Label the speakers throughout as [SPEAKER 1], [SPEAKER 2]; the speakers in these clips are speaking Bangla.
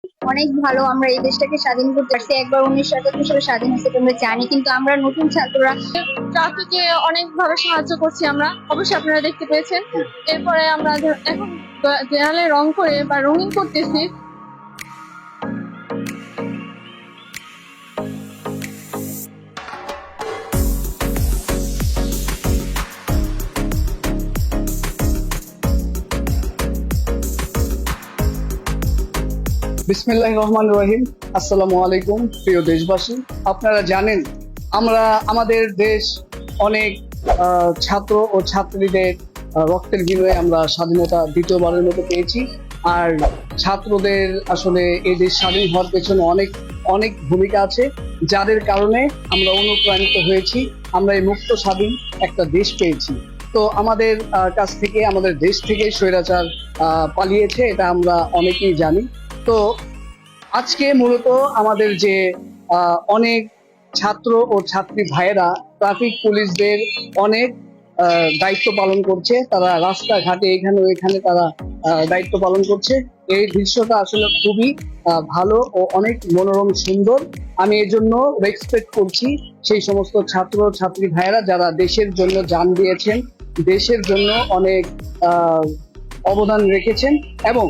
[SPEAKER 1] অনেক ভালো, আমরা এই দেশটাকে স্বাধীন করতে পারছি। একবার 1977 সালে স্বাধীন হয়েছে তোমরা জানি, কিন্তু আমরা নতুন ছাত্ররা
[SPEAKER 2] জাতিকে অনেকভাবে সাহায্য করছি আমরা, অবশ্যই আপনারা দেখতে পেয়েছেন। এরপরে আমরা এখন দেয়ালে রং করে বা রঙিন করতেছি।
[SPEAKER 3] বিসমিল্লাহির রহমানির রহিম। আসসালামু আলাইকুম প্রিয় দেশবাসী। আপনারা জানেন আমরা আমাদের দেশ অনেক ছাত্র ও ছাত্রীদের রক্তের বিনিময়ে আমরা স্বাধীনতা দ্বিতীয়বারের মতো পেয়েছি। আর ছাত্রদের আসলে এই দেশ স্বাধীন হওয়ার পেছনে অনেক অনেক ভূমিকা আছে, যাদের কারণে আমরা অনুপ্রাণিত হয়েছি। আমরা এই মুক্ত স্বাধীন একটা দেশ পেয়েছি। তো আমাদের কাছ থেকে, আমাদের দেশ থেকে স্বৈরাচার পালিয়েছে, এটা আমরা অনেকেই জানি। তো আজকে মূলত আমাদের যে অনেক ছাত্র ও ছাত্রী ভাইয়েরা ট্রাফিক পুলিশদের অনেক দায়িত্ব পালন করছে, তারা রাস্তাঘাটে এখানে ওইখানে তারা দায়িত্ব পালন করছে। এই দৃশ্যটা আসলে খুবই ভালো ও অনেক মনোরম সুন্দর। আমি এর জন্য রেসপেক্ট করছি সেই সমস্ত ছাত্র ছাত্রী ভাইয়েরা যারা দেশের জন্য জান দিয়েছেন, দেশের জন্য অনেক অবদান রেখেছেন। এবং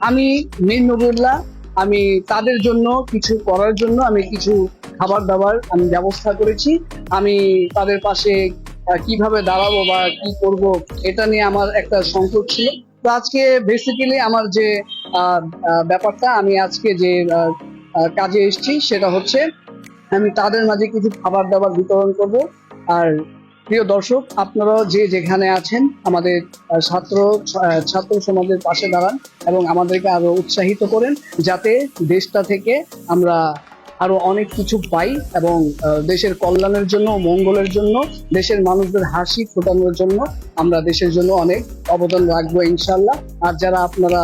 [SPEAKER 3] আমি মীর নবীউল্লাহ, আমি তাদের জন্য কিছু করার জন্য আমি কিছু খাবার দাবার আমি ব্যবস্থা করেছি। আমি তাদের পাশে কিভাবে দাঁড়াবো বা কি করব, এটা নিয়ে আমার একটা সংকট ছিল। তো আজকে বেসিক্যালি আমার যে ব্যাপারটা, আমি আজকে যে কাজে এসেছি সেটা হচ্ছে আমি তাদের মাঝে কিছু খাবার দাবার বিতরণ করব। আর প্রিয় দর্শক, আপনারাও যে যেখানে আছেন আমাদের ছাত্র সমাজের পাশে দাঁড়ান এবং আমাদেরকে আরো উৎসাহিত করেন, যাতে দেশটা থেকে আমরা আরো অনেক কিছু পাই এবং দেশের কল্যাণের জন্য, মঙ্গলের জন্য, দেশের মানুষদের হাসি ফোটানোর জন্য আমরা দেশের জন্য অনেক অবদান রাখবো ইনশাল্লাহ। আর যারা আপনারা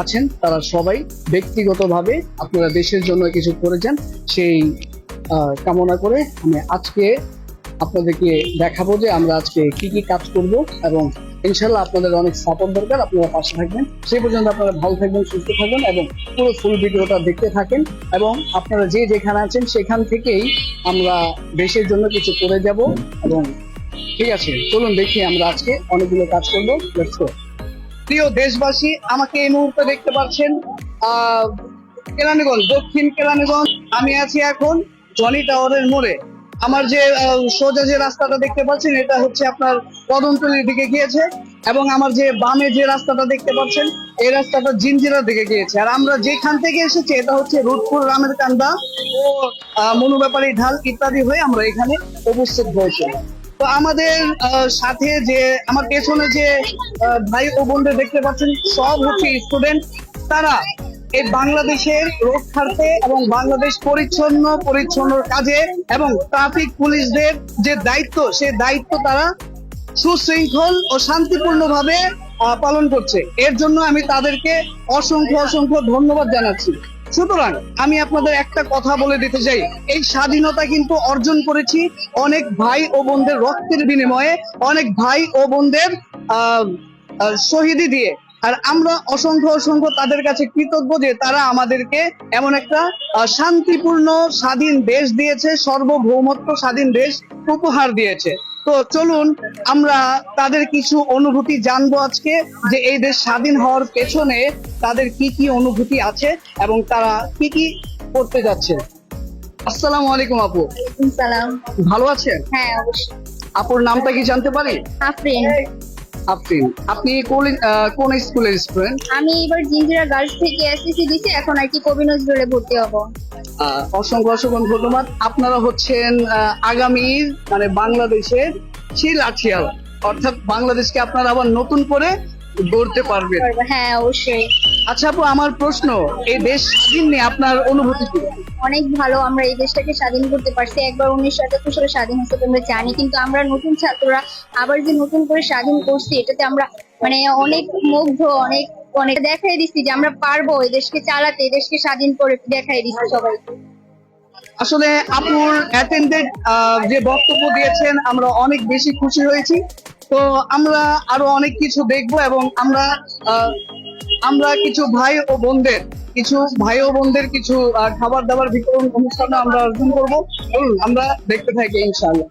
[SPEAKER 3] আছেন তারা সবাই ব্যক্তিগতভাবে আপনারা দেশের জন্য কিছু করে যান, সেই কামনা করে আমি আজকে আপনাদেরকে দেখাবো যে আমরা আজকে কি কি কাজ করব। এবং ইনশাল্লাহ আপনাদের অনেক সাপোর্ট দরকার, আপনারা পাশে থাকবেন। সেই পর্যন্ত আপনারা ভালো থাকবেন, সুস্থ থাকবেন এবং পুরো ফুল ভিডিওটা দেখতে থাকেন। এবং আপনারা যে যেখানে আছেন সেখান থেকেই আমরা দেশের জন্য কিছু করে যাব। এবং ঠিক আছে, চলুন দেখি আমরা আজকে অনেকগুলো কাজ করবো। Let's go. প্রিয় দেশবাসী, আমাকে এই মুহূর্তে দেখতে পাচ্ছেন কেরানীগঞ্জ, দক্ষিণ কেরানীগঞ্জ। আমি আছি এখন জনি টাওয়ারের মোড়ে। আমার যে সোজা যে রাস্তাটা দেখতে পাচ্ছেন এটা হচ্ছে আপনার কদমতলির দিকে গিয়েছে, এবং আমার যে বামে যে রাস্তাটা দেখতে পাচ্ছেন এই রাস্তাটা জিঞ্জিরার দিকে গিয়েছে। আর আমরা যেখান থেকে এসেছি এটা হচ্ছে রুদপুর, রামের কান্দা ও মনুব্যাপারী ঢাল ইত্যাদি হয়ে আমরা এখানে উপস্থিত হয়েছি। তো আমাদের সাথে যে আমার পেছনে যে ভাই ও বোনদের দেখতে পাচ্ছেন সব হচ্ছে স্টুডেন্ট। তারা এই বাংলাদেশের রক্ষার্থে এবং বাংলাদেশ পরিচ্ছন্ন কাজে এবং ট্রাফিক পুলিশদের যে দায়িত্ব, সে দায়িত্ব তারা সুশৃঙ্খল ও শান্তিপূর্ণ ভাবে পালন করছে। এর জন্য আমি তাদেরকে অসংখ্য ধন্যবাদ জানাচ্ছি। সুতরাং আমি আপনাদের একটা কথা বলে দিতে চাই, এই স্বাধীনতা কিন্তু অর্জন করেছি অনেক ভাই ও বোনদের রক্তের বিনিময়ে, অনেক ভাই ও বোনদের শহীদি দিয়ে। আর আমরা অসংখ্য তাদের কাছে কৃতজ্ঞ যে তারা আমাদেরকে এমন একটা শান্তিপূর্ণ স্বাধীন দেশ দিয়েছে, সার্বভৌমত্ব স্বাধীন দেশ উপহার দিয়েছে। তো চলুন আমরা তাদের কিছু অনুভূতি জানবো আজকে, যে এই দেশ স্বাধীন হওয়ার পেছনে তাদের কি কি অনুভূতি আছে এবং তারা কি কি করতে যাচ্ছে। আসসালামু আলাইকুম আপু।
[SPEAKER 1] ওয়ালাইকুম সালাম।
[SPEAKER 3] ভালো আছেন?
[SPEAKER 1] হ্যাঁ অবশ্যই।
[SPEAKER 3] আপুর নামটা কি জানতে পারি?
[SPEAKER 1] আফরিন।
[SPEAKER 3] আফরিন, আপনি কোন স্কুলের স্টুডেন্ট?
[SPEAKER 1] আমি এবার জিঞ্জিরা গার্লস থেকে এসএসসি দিছি, এখন আর কি কবি নজরুলে ভর্তি হব।
[SPEAKER 3] অসংখ্য ধন্যবাদ। আপনারা হচ্ছেন আগামীর মানে বাংলাদেশের চিল আঠিয়াল, অর্থাৎ বাংলাদেশকে আপনারা আবার নতুন করে গড়তে পারবেন।
[SPEAKER 1] হ্যাঁ অবশ্যই।
[SPEAKER 3] আচ্ছা আপু, আমার প্রশ্ন, এই দেশ স্বাধীন নিয়ে আপনার অনুভূতি কি?
[SPEAKER 1] অনেক ভালো, আমরা এই দেশটাকে স্বাধীন করতে পারছি। একবার 1977 সালে স্বাধীন হয়েছে তোমরা জানি, কিন্তু আমরা নতুন ছাত্ররা আবার যে নতুন করে স্বাধীন করছি, এটাতে আমরা মানে অনেক মুগ্ধ, অনেক অনেক দেখাই দিচ্ছি যে আমরা পারবো এই দেশকে চালাতে, এই দেশকে স্বাধীন করে দেখাই দিচ্ছি সবাইকে।
[SPEAKER 3] আসলে আপুর অ্যাটেন্ডেড যে বক্তব্য দিয়েছেন আমরা অনেক বেশি খুশি হয়েছি। তো আমরা আরো অনেক কিছু দেখবো এবং আমরা কিছু ভাই ও বোনদের কিছু ভাই ও বোনদের কিছু খাবার দাবার বিতরণ অনুষ্ঠানে আমরা আয়োজন করবো। চলুন আমরা দেখতে থাকি ইনশাআল্লাহ।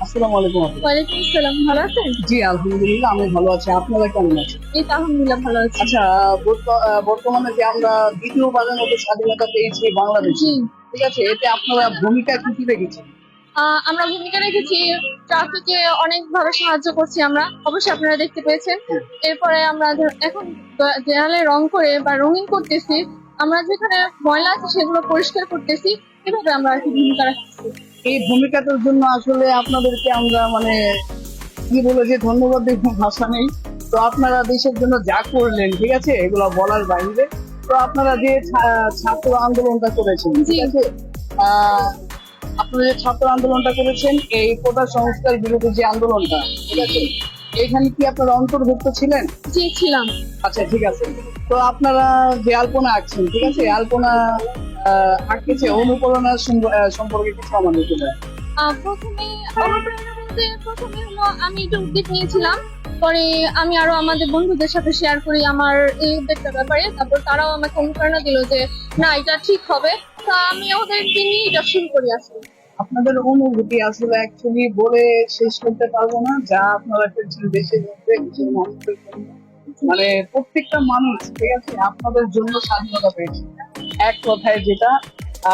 [SPEAKER 3] আসসালামু আলাইকুম আপু।
[SPEAKER 2] ওয়ালাইকুম আসসালাম, ভালো আছেন?
[SPEAKER 3] জি আলহামদুলিল্লাহ, আমি ভালো আছি। আপনারা কেমন আছেন?
[SPEAKER 2] এই তো আলহামদুলিল্লাহ ভালো আছি।
[SPEAKER 3] আচ্ছা, বর্তমানে যে আমরা দ্বিতীয়বারের মতো স্বাধীনতা পেয়েছি বাংলাদেশে,
[SPEAKER 2] জি।
[SPEAKER 3] ঠিক আছে, এতে আপনারা ভূমিকা কি কি রেখেছেন?
[SPEAKER 2] আমরা ভূমিকা রেখেছি, ট্রাফিকে অনেকভাবে সাহায্য করছি আমরা, অবশ্যই আপনারা দেখতে পেয়েছেন। এরপরে আমরা এখন দেয়ালে রং করে বা রঙিন করতেছি, আমরা যেখানে ময়লা আছে সেগুলো পরিষ্কার করতেছি, এভাবে আমরা আর কি ভূমিকা রাখতেছি।
[SPEAKER 3] এই ভূমিকাটার জন্য আসলে আপনাদেরকে আমরা মানে কি বলে যে ধন্যবাদ দেব, ভাষা নেই। তো আপনারা দেশের জন্য যা করলেন, ঠিক আছে, এগুলো বলার বাইরে। তো আপনারা যে ছাত্র আন্দোলনটা করেছেন, ঠিক আছে, আপনারা যে ছাত্র আন্দোলনটা করেছেন, এই কোটা সংস্কার বিরোধী যে আন্দোলনটা, ঠিক আছে, এখানে কি আপনারা অন্তর্ভুক্ত ছিলেন?
[SPEAKER 2] জি ছিলাম।
[SPEAKER 3] আচ্ছা ঠিক আছে। তো আপনারা যে আলপনা আঁকছেন, ঠিক আছে, আলপনা আঁকেছে অনুপ্রেরণা সম্পর্কে কিছু আমাদের বলুন।
[SPEAKER 2] প্রথমে অনুপ্রেরণা বলতে প্রথমে হলো আমি একটু উদ্যোগ নিয়েছিলাম, পরে আমি আরো আমাদের বন্ধুদের সাথে শেয়ার করি আমার এই উদ্যোগটার ব্যাপারে, তারপর তারাও আমাকে অনুপ্রেরণা দিল যে না এটা ঠিক হবে, তো আমি ওদেরকে নিয়ে এটা শুরু করি আসলে।
[SPEAKER 3] আপনাদের অনুভূতি আসলে অ্যাকচুয়ালি বলে শেষ করতে পারবো না, যা আপনারা করছেন দেশের মধ্যে দেশের মানুষের জন্য, মানে প্রত্যেকটা মানুষ, ঠিক আছে, আপনাদের জন্য স্বাধীনতা পেয়েছে এক কথায় যেটা।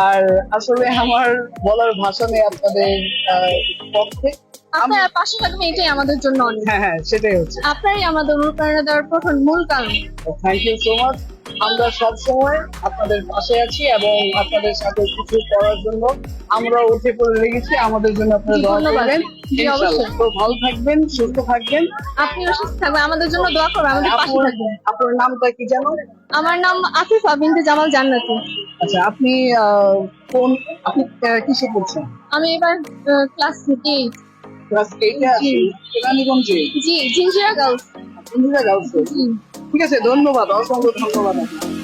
[SPEAKER 3] আর আসলে আমার বলার ভাষা নেই আপনাদের পক্ষে।
[SPEAKER 2] আপনার পাশে থাকবে এটাই আমাদের জন্য অনেক।
[SPEAKER 3] হ্যাঁ হ্যাঁ, সেটাই হচ্ছে।
[SPEAKER 2] আপনারই আমাদের অনুপ্রেরণা দেওয়ার প্রথম মূল কারণ।
[SPEAKER 3] Thank you so much. আমরা সবসময় আপনাদের পাশে আছি এবং আপনাদের সাথে কিছু করার জন্য আমরা উঠে পড়ে লেগেছি। আমাদের জন্য আপনারা দোয়া
[SPEAKER 2] ধন্যবাদ।
[SPEAKER 3] করবেন।
[SPEAKER 2] জি,
[SPEAKER 3] ইনশাআল্লাহ।
[SPEAKER 2] অবশ্যই।
[SPEAKER 3] তো ভালো থাকবেন, সুস্থ থাকবেন।
[SPEAKER 2] আপনিও সুস্থ থাকবেন, আমাদের জন্য দোয়া করবেন, আমাদের পাশে থাকবেন।
[SPEAKER 3] আপনার নামটা কি জানো?
[SPEAKER 2] আমার নাম আফিফা বিনতে জামাল জান্নাতি।
[SPEAKER 3] আচ্ছা, আপনি কিসে পড়ছেন?
[SPEAKER 2] আমি এবার ক্লাস 8।
[SPEAKER 3] ক্লাস 8-এ আছেন? কেরানীগঞ্জে?
[SPEAKER 2] জি, জিঞ্জিরা গার্লস।
[SPEAKER 3] ইন্দিরা গার্লসে? ঠিক আছে, ধন্যবাদ, অসংখ্য ধন্যবাদ আপনাকে।